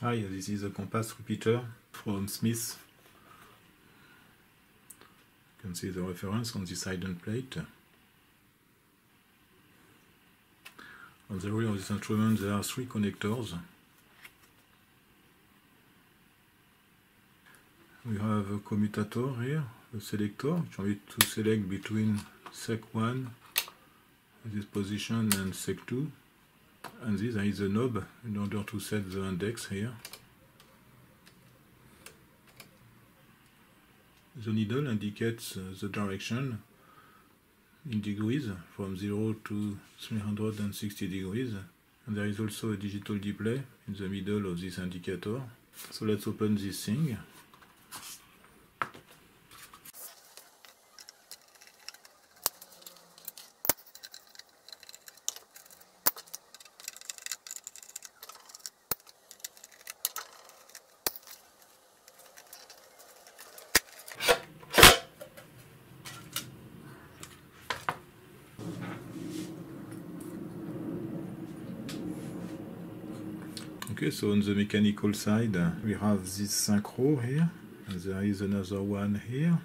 Hi, this is a compass repeater from Smith. You can see the reference on this hidden plate. On the rear of this instrument there are 3 connectors. We have a commutator here, a selector, which I need to select between Sec1, this position, and Sec2. And this there is a knob in order to set the index here. The needle indicates the direction in degrees from 0 to 360 degrees. And there is also a digital display in the middle of this indicator. So let's open this thing. Okay, so on the mechanical side we have this synchro here, and there is another one here.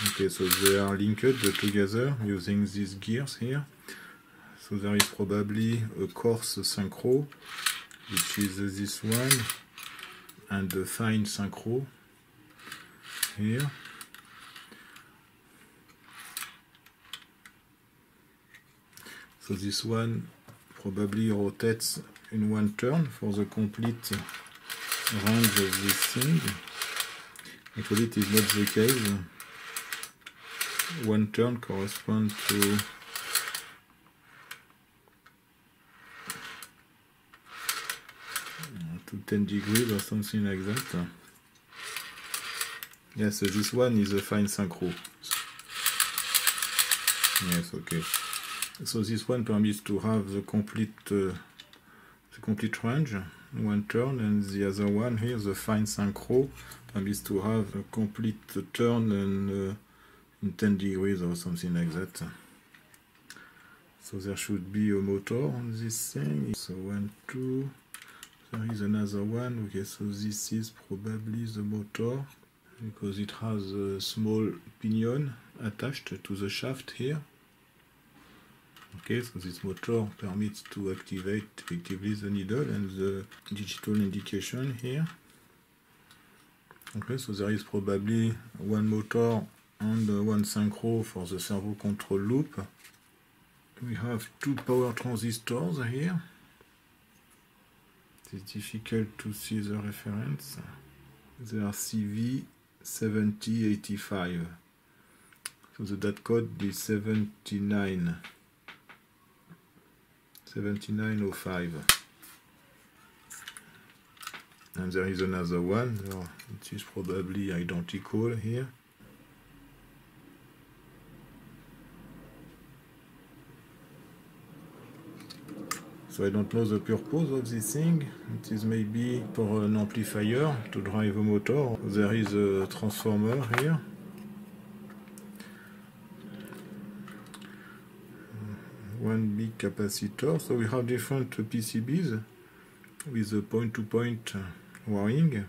Okay, so they are linked together using these gears here. So there is probably a coarse synchro, which is this one, and a fine synchro here. So this one probably rotates in one turn for the complete range of this thing. Actually it is not the case. One turn corresponds to 10 degrees or something like that. Yes, so this one is a fine synchro. Yes, okay. So this one permits to have the complete range in one turn, and the other one here, the fine synchro, permits to have a complete turn in 10 degrees or something like that. So there should be a motor on this thing. So 1, 2, there is another one. Okay, so this is probably the motor because it has a small pinion attached to the shaft here. Okay, so this motor permits to activate effectively the needle and the digital indication here. Okay, so there is probably one motor and one synchro for the servo control loop. We have 2 power transistors here. It is difficult to see the reference. They are CV7085. So the date code is 7905. And there is another one, it is probably identical here. So I don't know the purpose of this thing. It is maybe for an amplifier to drive a motor. There is a transformer here. One big capacitor. So we have different PCBs with a point-to-point wiring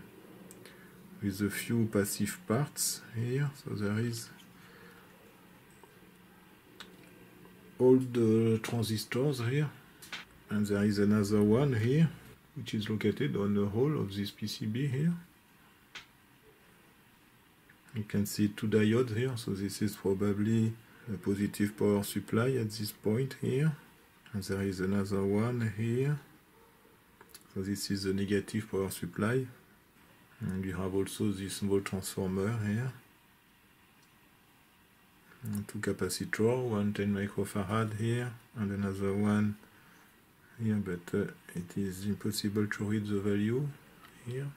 with a few passive parts here. So there is all the transistors here, and there is another one here which is located on the hole of this PCB here. You can see 2 diodes here, so this is probably a positive power supply at this point here, and there is another one here, so this is the negative power supply, and you have also this small transformer here, and 2 capacitors, one 10 microfarad here and another one here, but it is impossible to read the value here.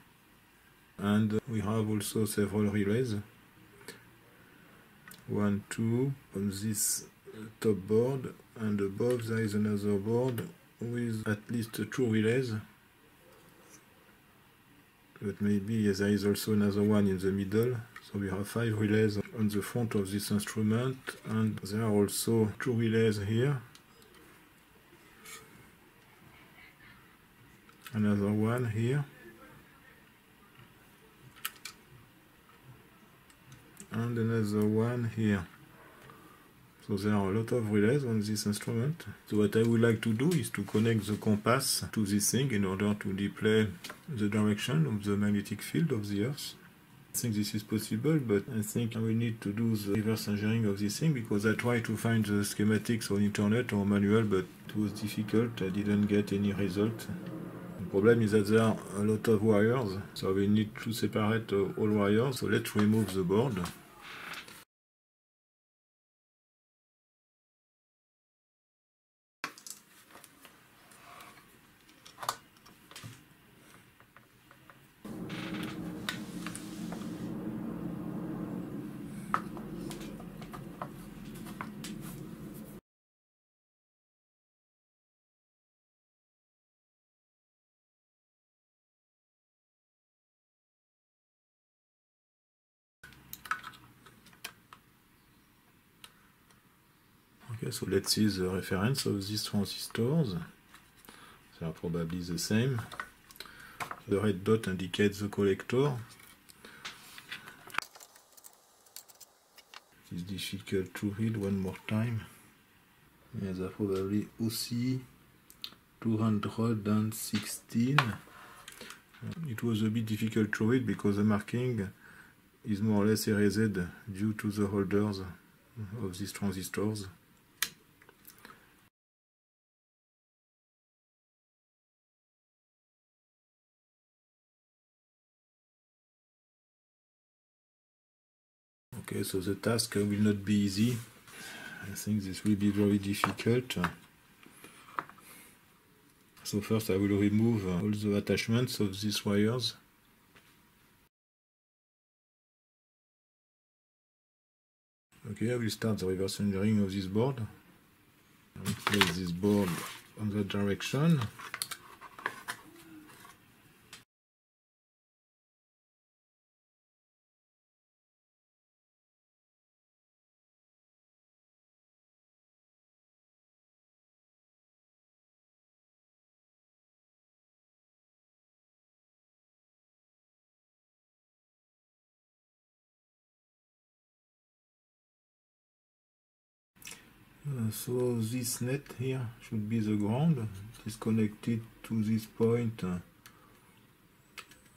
And we have also several relays. 1, 2 on this top board, and above there is another board with at least 2 relays. But maybe there is also another one in the middle. So we have 5 relays on the front of this instrument, and there are also 2 relays here another one here, and another one here. So there are a lot of relays on this instrument. So what I would like to do is to connect the compass to this thing in order to display the direction of the magnetic field of the Earth. I think this is possible, but I think we need to do the reverse engineering of this thing, because I tried to find the schematics on internet or manual, but it was difficult. I didn't get any result. The problem is that there are a lot of wires, so we need to separate all wires. So let's remove the board. Okay, so let's see the reference of these transistors. They are probably the same. The red dot indicates the collector. It is difficult to read one more time. Yes, are probably OC 216. It was a bit difficult to read because the marking is more or less erased due to the holders of these transistors. Okay, so the task will not be easy. I think this will be very difficult. So first I will remove all the attachments of these wires. Okay, I will start the reverse engineering of this board. I will place this board on that direction. So this net here should be the ground. It is connected to this point,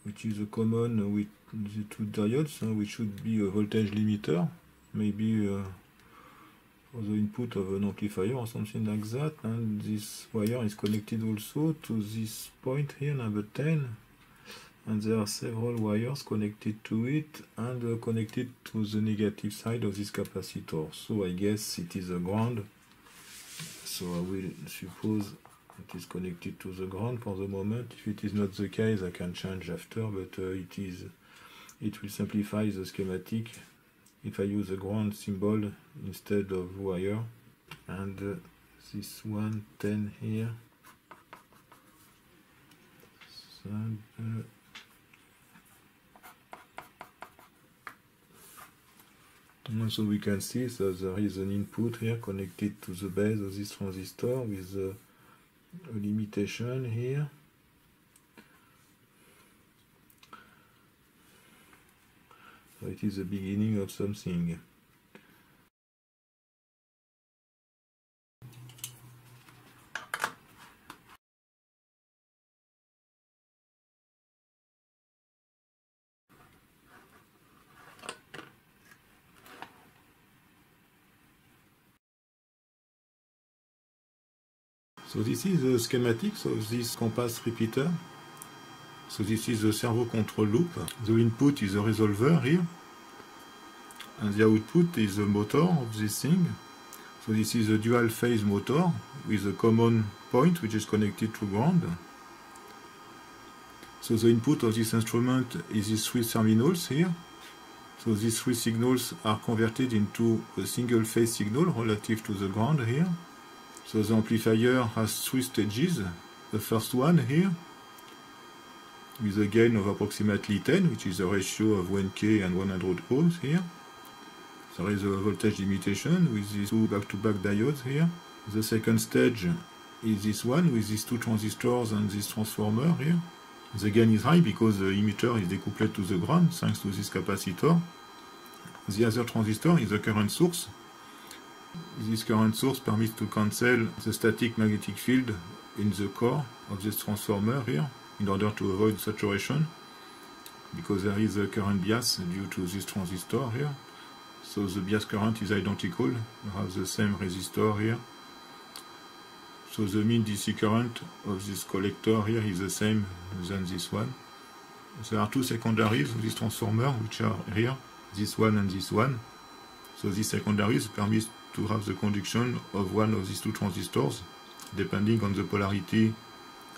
which is a common with the two diodes, which should be a voltage limiter, maybe for the input of an amplifier or something like that. And this wire is connected also to this point here, number 10. And there are several wires connected to it and connected to the negative side of this capacitor. So I guess it is a ground. So I will suppose it is connected to the ground for the moment. If it is not the case, I can change after, but it will simplify the schematic if I use a ground symbol instead of wire. And this 110 here. So we can see that there is an input here connected to the base of this transistor with a limitation here. So it is the beginning of something. So this is the schematics of this compass repeater. So this is the servo control loop. The input is a resolver here. And the output is the motor of this thing. So this is a dual phase motor with a common point which is connected to ground. So the input of this instrument is these three terminals here. So these three signals are converted into a single phase signal relative to the ground here. So the amplifier has three stages. The first one here, with a gain of approximately 10, which is a ratio of 1K and 100 ohms here. There is a voltage limitation with these two back-to-back diodes here. The second stage is this one with these two transistors and this transformer here. The gain is high because the emitter is decoupled to the ground thanks to this capacitor. The other transistor is the current source. This current source permits to cancel the static magnetic field in the core of this transformer here in order to avoid saturation, because there is a current bias due to this transistor here. So the bias current is identical. You have the same resistor here. So the mean DC current of this collector here is the same than this one. There are two secondaries of this transformer, which are here, this one and this one. So these secondaries permit to have the conduction of one of these two transistors, depending on the polarity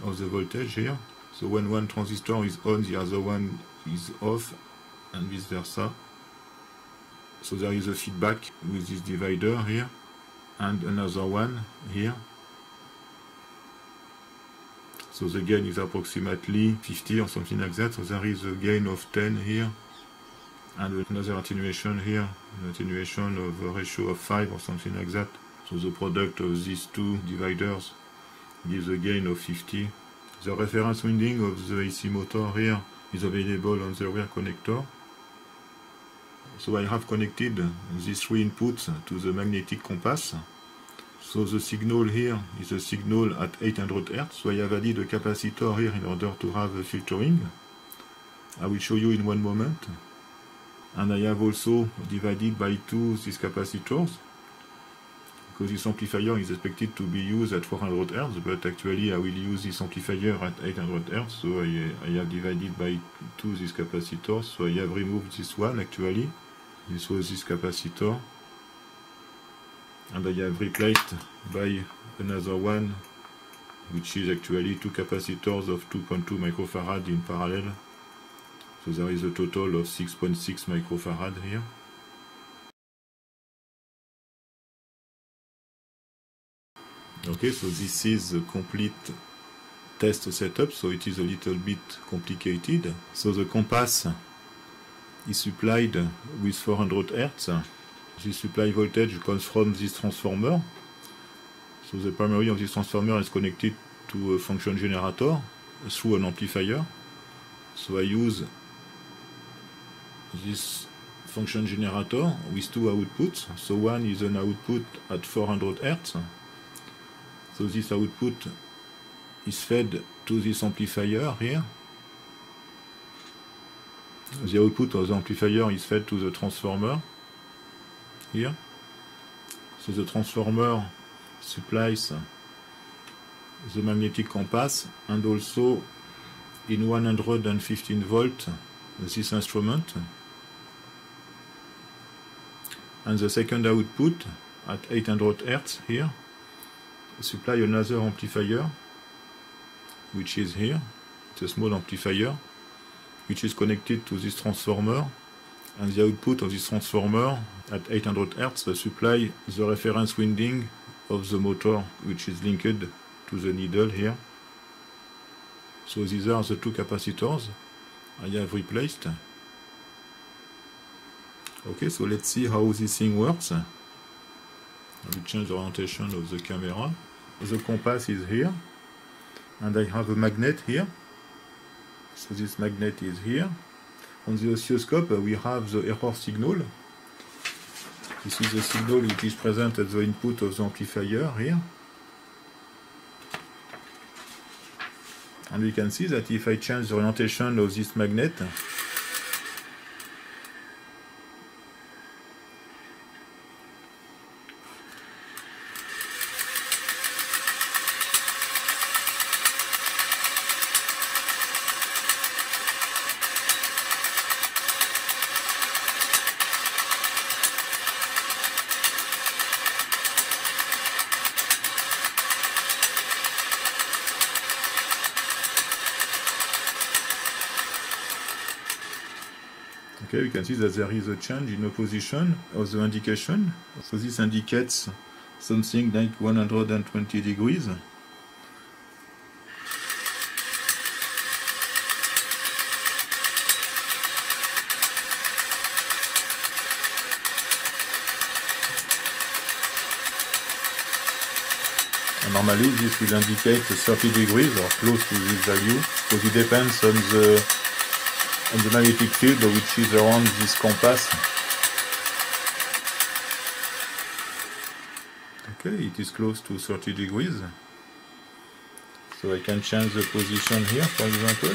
of the voltage here. So when one transistor is on, the other one is off, and vice versa. So there is a feedback with this divider here, and another one here. So the gain is approximately 50 or something like that. So there is a gain of 10 here, and another attenuation here, an attenuation of a ratio of 5 or something like that. So the product of these two dividers gives a gain of 50. The reference winding of the AC motor here is available on the rear connector. So I have connected these three inputs to the magnetic compass. So the signal here is a signal at 800 Hz. So I have added a capacitor here in order to have a filtering. I will show you in one moment. And I have also divided by 2 these capacitors, because this amplifier is expected to be used at 400 Hz, but actually I will use this amplifier at 800 Hz, so I have divided by 2 these capacitors. So I have removed this one actually. This was this capacitor, and I have replaced by another one, which is actually 2 capacitors of 2.2 microfarad in parallel. So there is a total of 6.6 microfarad here. Okay, so this is the complete test setup, so it is a little bit complicated. So the compass is supplied with 400 Hz. The supply voltage comes from this transformer. So the primary of this transformer is connected to a function generator through an amplifier. So I use this function generator with 2 outputs. So one is an output at 400 Hz. So this output is fed to this amplifier here. The output of the amplifier is fed to the transformer here. So the transformer supplies the magnetic compass and also in 115 volt this instrument. And the second output at 800 Hz here supply another amplifier, which is here. It's a small amplifier which is connected to this transformer, and the output of this transformer at 800 Hz supply the reference winding of the motor, which is linked to the needle here. So these are the 2 capacitors I have replaced. Okay, so let's see how this thing works. I will change the orientation of the camera. The compass is here, and I have a magnet here. So this magnet is here. On the oscilloscope we have the error signal. This is the signal which is present at the input of the amplifier here. And we can see that if I change the orientation of this magnet, okay, we can see that there is a change in opposition of the indication. So this indicates something like 120 degrees. And Normally this will indicate 30 degrees or close to this value, because it depends on the magnetic field which is around this compass. Okay, it is close to 30 degrees. So I can change the position here, for example.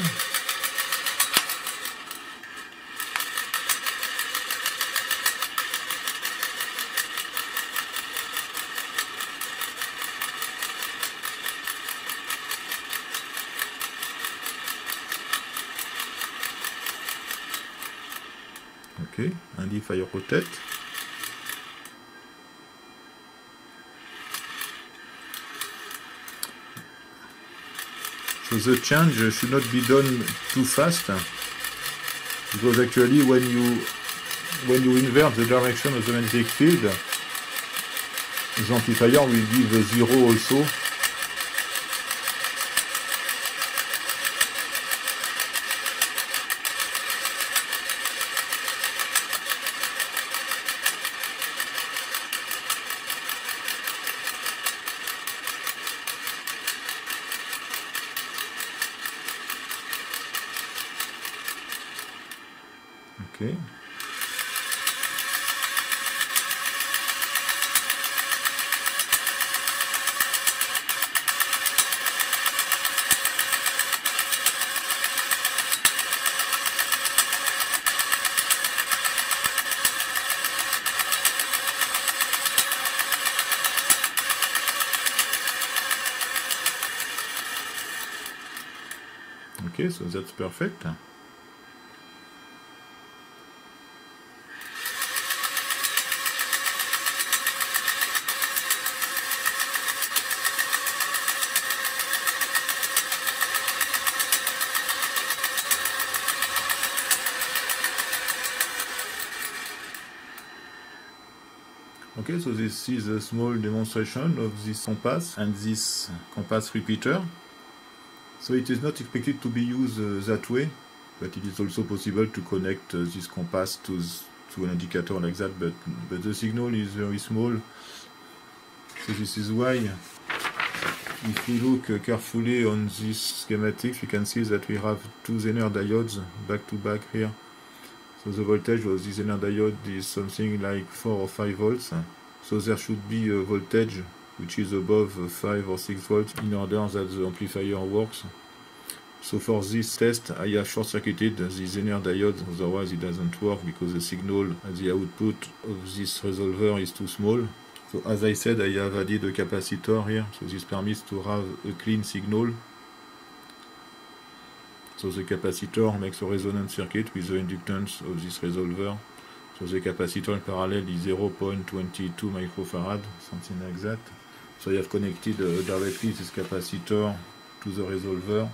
Okay, and if I rotate, so the change should not be done too fast, because actually when you invert the direction of the magnetic field, the amplifier will give a 0 also. Okay. Okay, so that's perfect. Okay, so this is a small demonstration of this compass and this compass repeater. So it is not expected to be used that way, but it is also possible to connect this compass to an indicator like that, but the signal is very small. So this is why, if we look carefully on this schematic, we can see that we have two Zener diodes back to back here. So the voltage of this Zener diode is something like 4 or 5 volts. So there should be a voltage which is above 5 or 6 volts in order that the amplifier works. So for this test I have short-circuited the Zener diode, otherwise it doesn't work because the signal at the output of this resolver is too small. So as I said, I have added a capacitor here, so this permits to have a clean signal. So the capacitor makes a resonance circuit with the inductance of this resolver. So the capacitor in parallel is 0.22 microfarad, something like that. So I have connected directly this capacitor to the resolver.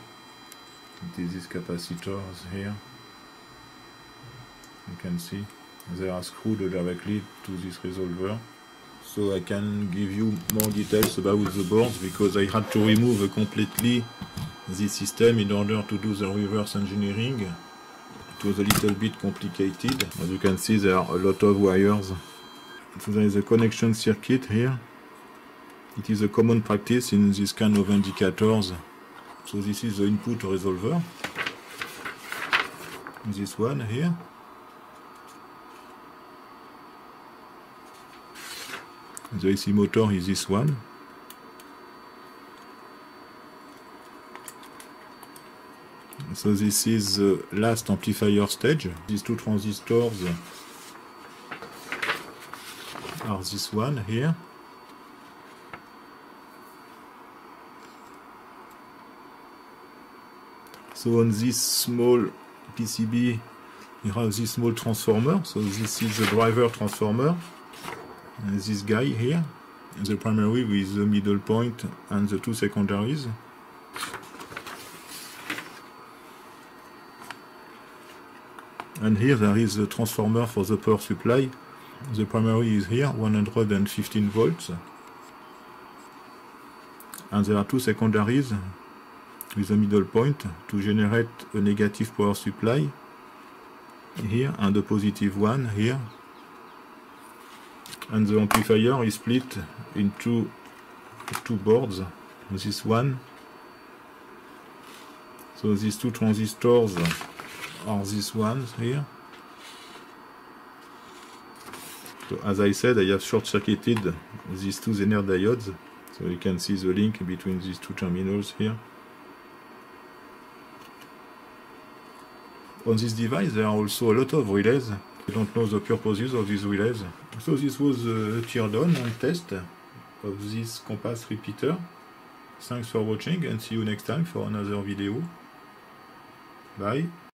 It is these capacitors here. You can see they are screwed directly to this resolver. So I can give you more details about the boards, because I had to remove completely this system in order to do the reverse engineering. It was a little bit complicated. As you can see, there are a lot of wires. So there is a connection circuit here. It is a common practice in this kind of indicators. So this is the input resolver. This one here. The AC motor is this one. So this is the last amplifier stage. These two transistors are this one here. So on this small PCB, you have this small transformer. So this is the driver transformer. And this guy here, the primary with the middle point and the two secondaries. And here there is the transformer for the power supply. The primary is here, 115 volts. And there are two secondaries with a middle point to generate a negative power supply here and a positive one here. And the amplifier is split into two boards. This one. So these two transistors are these ones here. So as I said, I have short-circuited these two Zener diodes, so you can see the link between these two terminals here. On this device there are also a lot of relays. I don't know the purposes of these relays. So this was a teardown and test of this compass repeater. Thanks for watching and see you next time for another video. Bye.